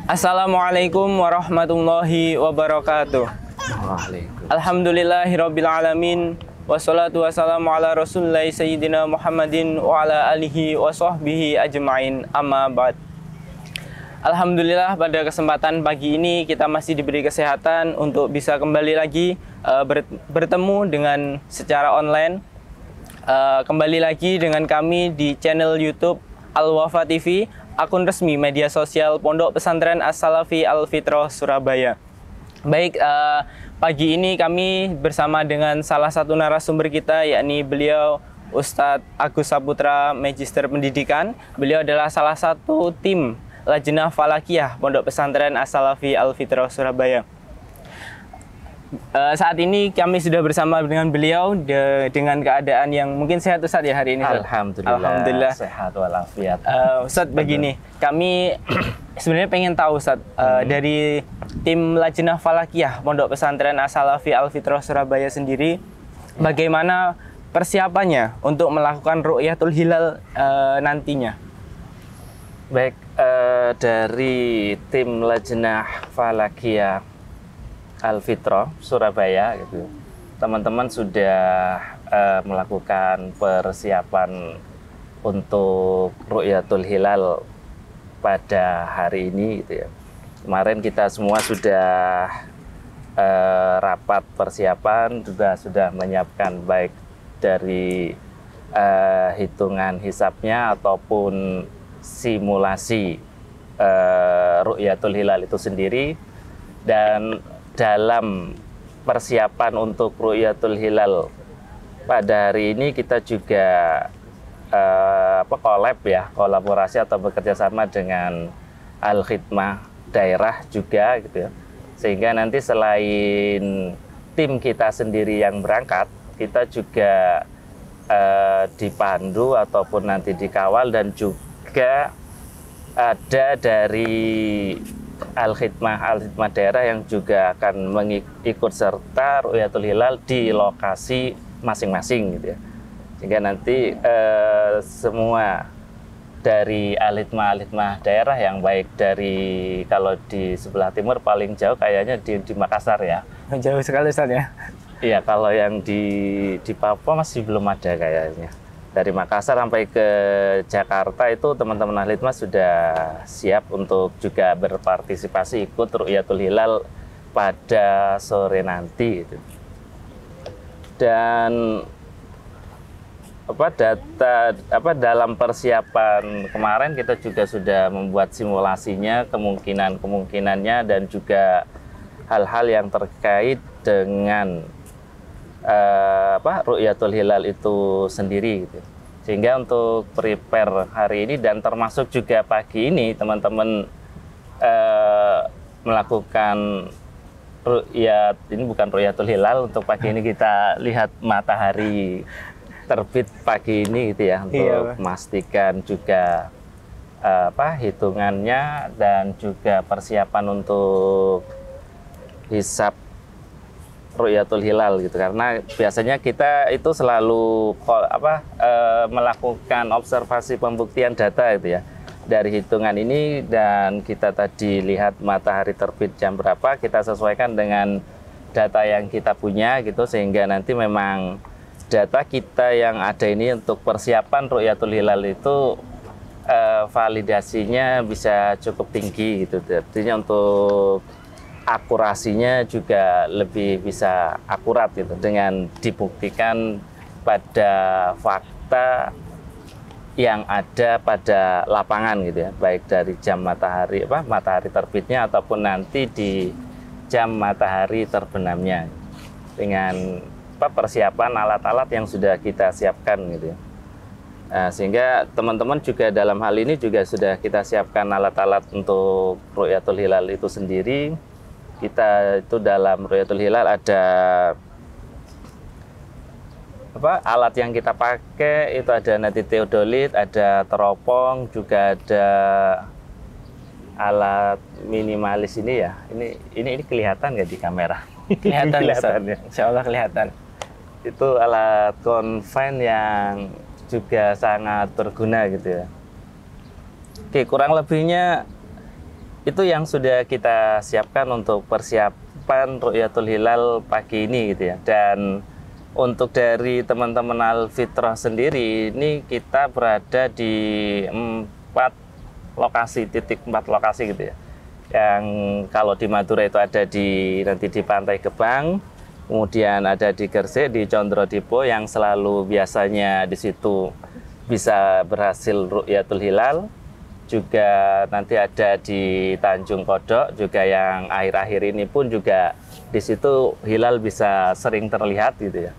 Assalamualaikum warahmatullahi wabarakatuh. Waalaikumsalam. Alhamdulillahirabbil alamin. Wassalatu wassalamu ala Rasulillah sayyidina Muhammadin wa ala alihi wa sahbihi ajmain. Amma ba'd. Alhamdulillah pada kesempatan pagi ini kita masih diberi kesehatan untuk bisa kembali lagi bertemu dengan secara online. Kembali lagi dengan kami di channel YouTube Al-Wafa TV, akun resmi media sosial Pondok Pesantren As-Salafi Al-Fitrah Surabaya. Baik, pagi ini kami bersama dengan salah satu narasumber kita, yakni beliau Ustadz Agus Saputra, Magister Pendidikan. Beliau adalah salah satu tim Lajnah Falakiyah Pondok Pesantren As-Salafi Al-Fitrah Surabaya. Saat ini kami sudah bersama dengan beliau dengan keadaan yang mungkin sehat Ustadz ya hari ini. Alhamdulillah. Sehat walafiat. Ustadz begini, kami sebenarnya pengen tahu Ustadz dari tim Lajnah Falakiyah Pondok Pesantren As-Salafi Al-Fitrah Surabaya sendiri, bagaimana persiapannya untuk melakukan Ru'yatul Hilal nantinya? Baik, dari tim Lajnah Falakiyah Al-Fitrah Surabaya gitu, teman-teman sudah melakukan persiapan untuk Ru'yatul Hilal pada hari ini gitu ya. Kemarin kita semua sudah rapat persiapan, juga sudah menyiapkan baik dari hitungan hisabnya ataupun simulasi Ru'yatul Hilal itu sendiri. Dan dalam persiapan untuk Ru'yatul Hilal pada hari ini kita juga kolaborasi atau bekerja sama dengan Al-Khidmah daerah juga gitu ya. Sehingga nanti selain tim kita sendiri yang berangkat, kita juga dipandu ataupun nanti dikawal, dan juga ada dari Al-Khidmah daerah yang juga akan mengikut serta Ru'yatul Hilal di lokasi masing-masing gitu ya. Sehingga nanti semua dari Al-Khidmah daerah yang baik dari, kalau di sebelah timur paling jauh kayaknya di Makassar ya. Jauh sekali Ustaz ya. Iya, kalau yang di Papua masih belum ada kayaknya. Dari Makassar sampai ke Jakarta itu teman-teman Al-Khidmah sudah siap untuk juga berpartisipasi ikut Ru'yatul Hilal pada sore nanti gitu. Dan dalam persiapan kemarin kita juga sudah membuat simulasinya, kemungkinannya, dan juga hal-hal yang terkait dengan Ru'yatul Hilal itu sendiri gitu. Sehingga untuk prepare hari ini dan termasuk juga pagi ini teman-teman melakukan ru'yat, ini bukan Ru'yatul Hilal, untuk pagi ini kita lihat matahari terbit pagi ini gitu ya, untuk memastikan juga hitungannya dan juga persiapan untuk hisab Ru'yatul Hilal gitu. Karena biasanya kita itu selalu melakukan observasi pembuktian data gitu ya dari hitungan ini, dan kita tadi lihat matahari terbit jam berapa, kita sesuaikan dengan data yang kita punya gitu, sehingga nanti memang data kita yang ada ini untuk persiapan Ru'yatul Hilal itu validasinya bisa cukup tinggi gitu. Artinya untuk akurasinya juga lebih bisa akurat gitu, dengan dibuktikan pada fakta yang ada pada lapangan gitu ya, baik dari jam matahari terbitnya ataupun nanti di jam matahari terbenamnya, dengan persiapan alat-alat yang sudah kita siapkan gitu ya. Sehingga teman-teman juga dalam hal ini juga sudah kita siapkan alat-alat untuk Ru'yatul Hilal itu sendiri. Kita itu dalam Ru'yatul Hilal ada alat yang kita pakai itu ada nanti teodolit, ada teropong, juga ada alat minimalis ini ya. Ini kelihatan nggak di kamera? Kelihatan ya. Insya Allah kelihatan. Itu alat confine yang juga sangat berguna gitu ya. Oke, kurang lebihnya itu yang sudah kita siapkan untuk persiapan Ru'yatul Hilal pagi ini gitu ya. Dan untuk dari teman-teman Al-Fitrah sendiri, ini kita berada di 4 lokasi gitu ya. Yang kalau di Madura itu ada nanti di Pantai Gebang, kemudian ada di Gresik, di Condrodipo yang selalu biasanya di situ bisa berhasil Ru'yatul Hilal. Juga nanti ada di Tanjung Kodok juga yang akhir-akhir ini pun juga di situ hilal bisa sering terlihat gitu ya.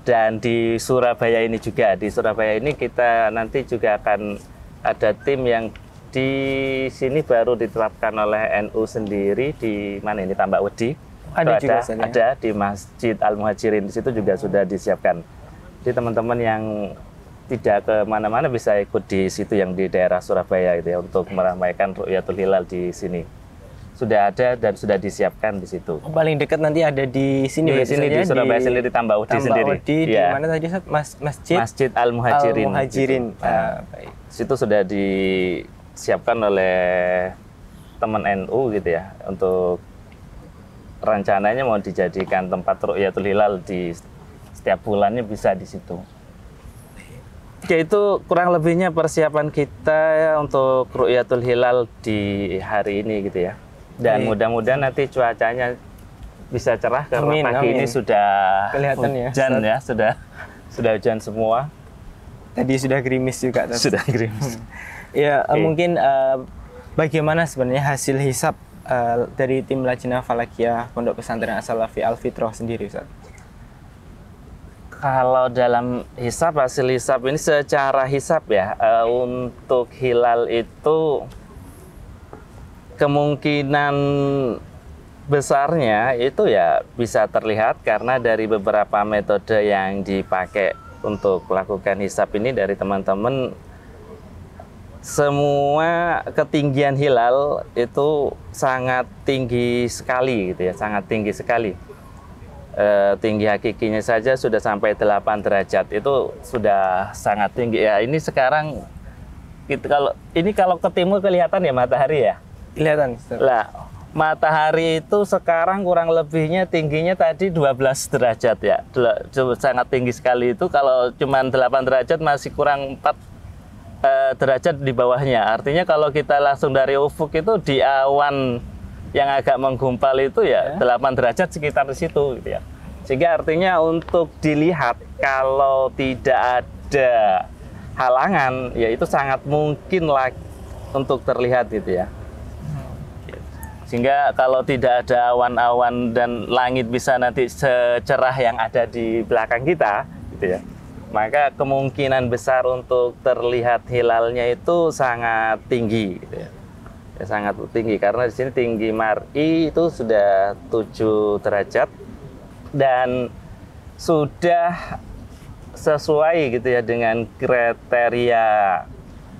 Dan di Surabaya ini juga, di Surabaya ini kita nanti juga akan ada tim yang di sini baru ditetapkan oleh NU sendiri di mana ini, Tambak Wedi. Ada di Masjid Al-Muhajirin, di situ juga sudah disiapkan. Jadi teman-teman yang tidak kemana-mana bisa ikut di situ yang di daerah Surabaya gitu ya, untuk meramaikan Ru'yatul Hilal di sini. Sudah ada dan sudah disiapkan di situ. Paling dekat nanti ada di sini. Di sini di Surabaya sendiri, Tambak Wedi sendiri. Di mana tadi Masjid Al-Muhajirin. Baik. Situ sudah disiapkan oleh teman NU gitu ya, untuk rencananya mau dijadikan tempat Ru'yatul Hilal di setiap bulannya bisa di situ. Ya, itu kurang lebihnya persiapan kita untuk Ru'yatul Hilal di hari ini gitu ya. Dan mudah-mudahan nanti cuacanya bisa cerah karena pagi ini sudah kelihatan hujan ya, sudah hujan semua. Tadi sudah gerimis juga. Sudah gerimis. Ya, mungkin bagaimana sebenarnya hasil hisab dari tim Lajnah Falakiyah Pondok Pesantren As-Salafi Al-Fitrah sendiri, Ustaz? Kalau dalam hasil hisab ini secara hisab ya, untuk hilal itu kemungkinan besarnya itu ya bisa terlihat karena dari beberapa metode yang dipakai untuk melakukan hisab ini dari teman-teman, semua ketinggian hilal itu sangat tinggi sekali gitu ya, sangat tinggi sekali. Tinggi hakikinya saja sudah sampai 8 derajat, itu sudah sangat tinggi ya. Ini sekarang kalau ke timur kelihatan ya matahari ya, kelihatan. Lah, matahari itu sekarang kurang lebihnya tingginya tadi 12 derajat ya, sangat tinggi sekali. Itu kalau cuma 8 derajat masih kurang 4 derajat di bawahnya. Artinya kalau kita langsung dari ufuk itu di awan yang agak menggumpal itu ya 8 derajat sekitar di situ gitu ya. Sehingga artinya untuk dilihat kalau tidak ada halangan ya itu sangat mungkin untuk terlihat gitu ya. Sehingga kalau tidak ada awan-awan dan langit bisa nanti secerah yang ada di belakang kita gitu ya, maka kemungkinan besar untuk terlihat hilalnya itu sangat tinggi gitu ya. Sangat tinggi karena di sini tinggi mar'i itu sudah 7 derajat dan sudah sesuai gitu ya dengan kriteria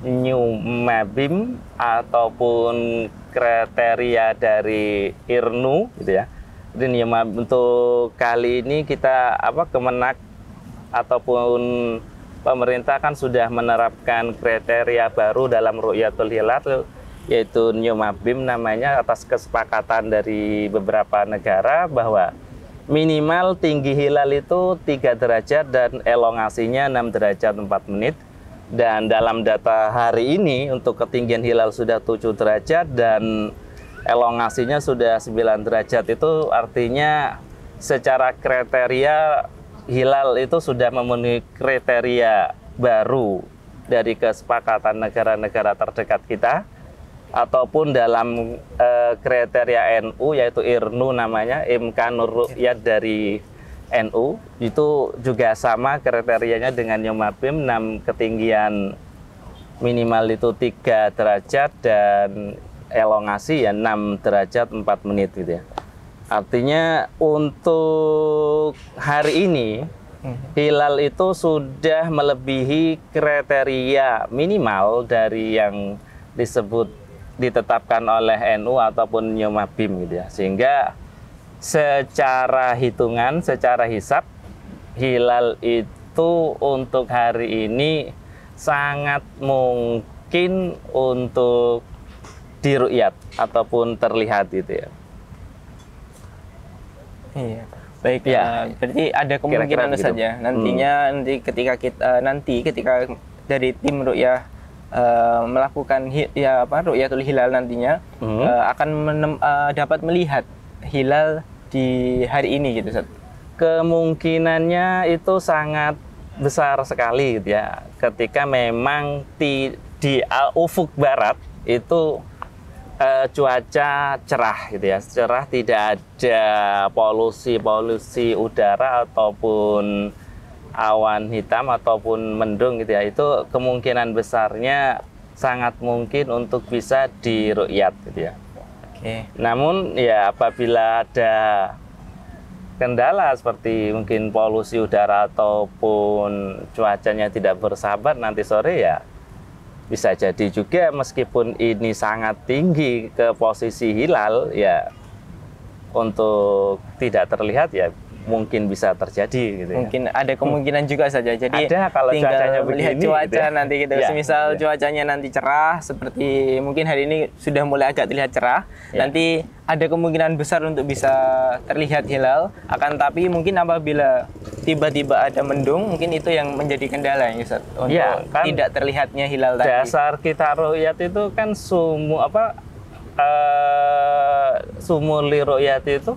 New Mabim ataupun kriteria dari IRNU gitu ya. Jadi untuk kali ini kita Kemenak ataupun pemerintah kan sudah menerapkan kriteria baru dalam Ru'yatul Hilal, yaitu New Mabim namanya, atas kesepakatan dari beberapa negara bahwa minimal tinggi hilal itu 3 derajat dan elongasinya 6 derajat 4 menit. Dan dalam data hari ini untuk ketinggian hilal sudah 7 derajat dan elongasinya sudah 9 derajat. Itu artinya secara kriteria hilal itu sudah memenuhi kriteria baru dari kesepakatan negara-negara terdekat kita, ataupun dalam kriteria NU yaitu IRNU namanya, Imkanur Ru'yat dari NU, itu juga sama kriterianya dengan Yomabim, 6 ketinggian minimal itu 3 derajat dan elongasi ya 6 derajat 4 menit gitu ya. Artinya untuk hari ini hilal itu sudah melebihi kriteria minimal dari yang ditetapkan oleh NU ataupun Yomabim gitu ya. Sehingga secara hitungan, secara hisab, hilal itu untuk hari ini sangat mungkin untuk diru'yat ataupun terlihat gitu ya. Iya. Baik, Ya. berarti ada kemungkinan Kira-kira begitu. saja nantinya nanti ketika dari tim ru'yah melakukan ru'yatul hilal nantinya akan dapat melihat hilal di hari ini gitu Ustaz. Kemungkinannya itu sangat besar sekali gitu ya. Ketika memang di ufuk barat itu cuaca cerah gitu ya, cerah, tidak ada polusi udara ataupun awan hitam ataupun mendung gitu ya. Itu kemungkinan besarnya sangat mungkin untuk bisa diru'yat gitu ya. Oke. Namun ya apabila ada kendala seperti mungkin polusi udara ataupun cuacanya tidak bersahabat nanti sore ya bisa jadi juga meskipun ini sangat tinggi ke posisi hilal ya untuk tidak terlihat ya mungkin bisa terjadi gitu ya. Mungkin ada kemungkinan juga saja. Jadi Ada kalau tinggal cuacanya melihat begini, cuaca gitu ya. nanti gitu. Ya, Semisal ya. cuacanya nanti cerah seperti mungkin hari ini sudah mulai agak terlihat cerah. Ya. Nanti ada kemungkinan besar untuk bisa terlihat hilal. Akan tapi mungkin apabila tiba-tiba ada mendung, mungkin itu yang menjadi kendala ya Ustaz, untuk Ya, kan tidak terlihatnya hilal tadi. Dasar kita ru'yat itu kan sumul li ru'yat itu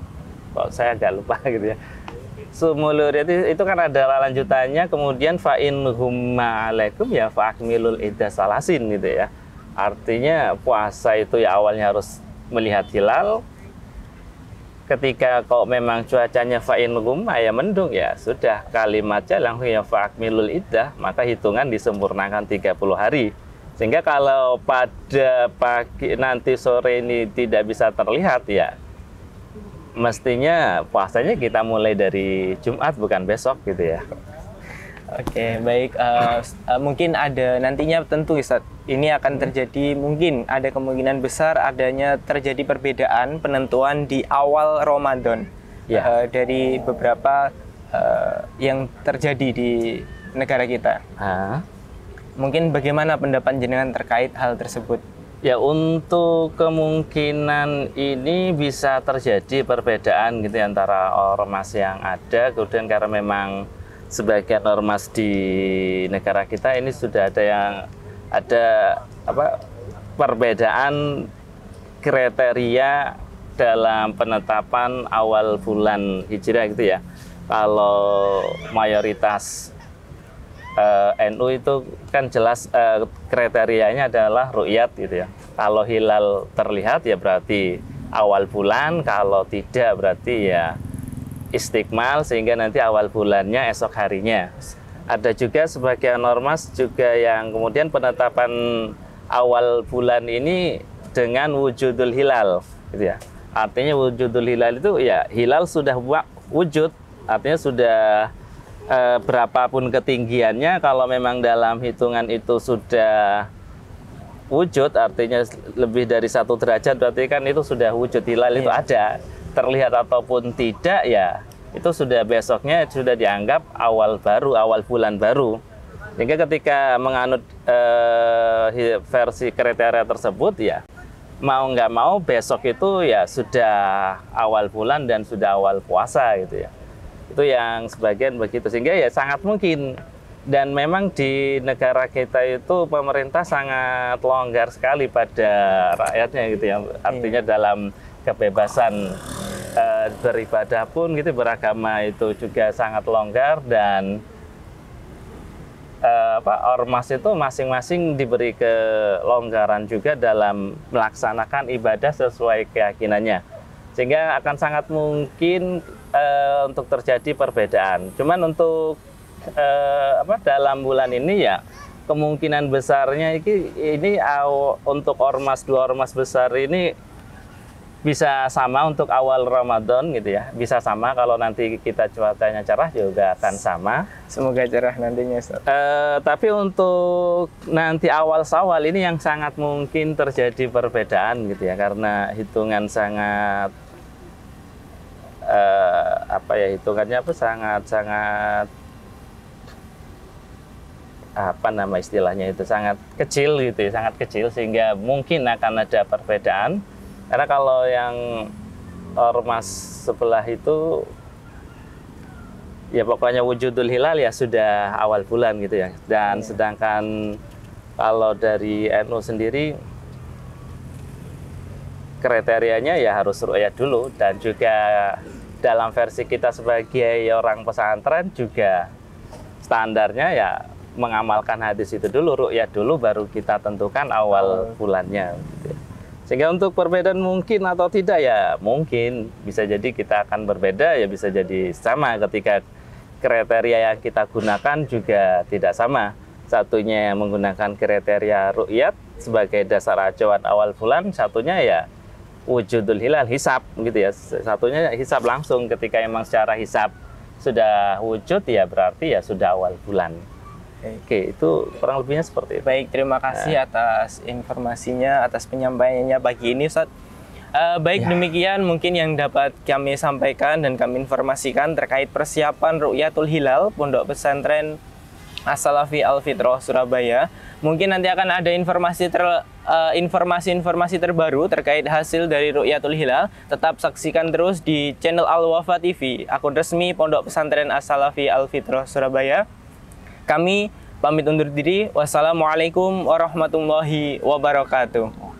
kok saya agak lupa gitu ya. Sumul li ru'yat itu kan ada lanjutannya, kemudian fa in humma alaikum ya fa'akmilul iddah salasin gitu ya. Artinya puasa itu ya awalnya harus melihat hilal. Ketika kok memang cuacanya fa in humma ya mendung ya sudah kalimatnya langsung ya fa'akmilul iddah, maka hitungan disempurnakan 30 hari. Sehingga kalau pada pagi nanti sore ini tidak bisa terlihat ya mestinya puasanya kita mulai dari Jumat bukan besok gitu ya. Oke, baik. Mungkin ada nantinya tentu Ustaz, ini akan terjadi, mungkin ada kemungkinan besar adanya terjadi perbedaan penentuan di awal Ramadan Ya. dari beberapa yang terjadi di negara kita. Mungkin bagaimana pendapat jenengan terkait hal tersebut? Ya, untuk kemungkinan ini bisa terjadi perbedaan gitu ya, antara ormas yang ada, kemudian karena memang sebagian ormas di negara kita ini sudah ada perbedaan kriteria dalam penetapan awal bulan Hijriah gitu ya. Kalau mayoritas NU itu kan jelas kriterianya adalah ru'yat gitu ya. Kalau hilal terlihat ya berarti awal bulan, kalau tidak berarti ya istiqmal, sehingga nanti awal bulannya esok harinya. Ada juga sebagian ormas juga yang kemudian penetapan awal bulan ini dengan wujudul hilal gitu ya. Artinya wujudul hilal itu ya hilal sudah wujud, artinya sudah berapapun ketinggiannya, kalau memang dalam hitungan itu sudah wujud, artinya lebih dari 1 derajat, berarti kan itu sudah wujud hilal. Itu ada, terlihat ataupun tidak ya itu sudah besoknya sudah dianggap awal bulan baru. Sehingga ketika menganut versi kriteria tersebut ya mau nggak mau besok itu ya sudah awal bulan dan sudah awal puasa gitu ya. Itu yang sebagian begitu, sehingga ya sangat mungkin. Dan memang di negara kita itu pemerintah sangat longgar sekali pada rakyatnya gitu ya. Artinya dalam kebebasan beribadah pun gitu, beragama itu juga sangat longgar, dan ormas itu masing-masing diberi kelonggaran juga dalam melaksanakan ibadah sesuai keyakinannya. Sehingga akan sangat mungkin untuk terjadi perbedaan. Cuman untuk dalam bulan ini ya kemungkinan besarnya ini untuk dua ormas besar ini bisa sama untuk awal Ramadan gitu ya. Bisa sama, kalau nanti kita cuacanya cerah juga akan sama. Semoga cerah nantinya Ustaz. Tapi untuk nanti awal Syawal ini yang sangat mungkin terjadi perbedaan gitu ya, karena hitungan sangat hitungannya sangat apa nama istilahnya itu sangat kecil gitu ya, sangat kecil sehingga mungkin akan ada perbedaan. Karena kalau yang ormas sebelah itu ya pokoknya wujudul hilal ya sudah awal bulan gitu ya. Dan sedangkan kalau dari NU sendiri kriterianya ya harus ru'yat dulu, dan juga dalam versi kita sebagai orang pesantren juga standarnya ya mengamalkan hadis itu dulu, ru'yat dulu, baru kita tentukan awal bulannya gitu ya. Sehingga untuk perbedaan mungkin atau tidak ya mungkin, bisa jadi kita akan berbeda, ya bisa jadi sama ketika kriteria yang kita gunakan juga tidak sama. Satunya menggunakan kriteria ru'yat sebagai dasar acuan awal bulan, satunya ya wujudul hilal, hisab gitu ya. Satunya hisab langsung, ketika emang secara hisab sudah wujud ya berarti ya sudah awal bulan. Oke, itu kurang lebihnya seperti itu. Baik, terima kasih atas informasinya, atas penyampaiannya pagi ini, Ustaz. Baik, demikian mungkin yang dapat kami sampaikan dan kami informasikan terkait persiapan Ru'yatul Hilal Pondok Pesantren As-Salafi Al-Fitrah Surabaya. Mungkin nanti akan ada informasi-informasi terbaru terkait hasil dari Ru'yatul Hilal. Tetap saksikan terus di channel Al-Wafa TV, akun resmi Pondok Pesantren As-Salafi Al-Fitrah Surabaya. Kami pamit undur diri. Wassalamualaikum warahmatullahi wabarakatuh.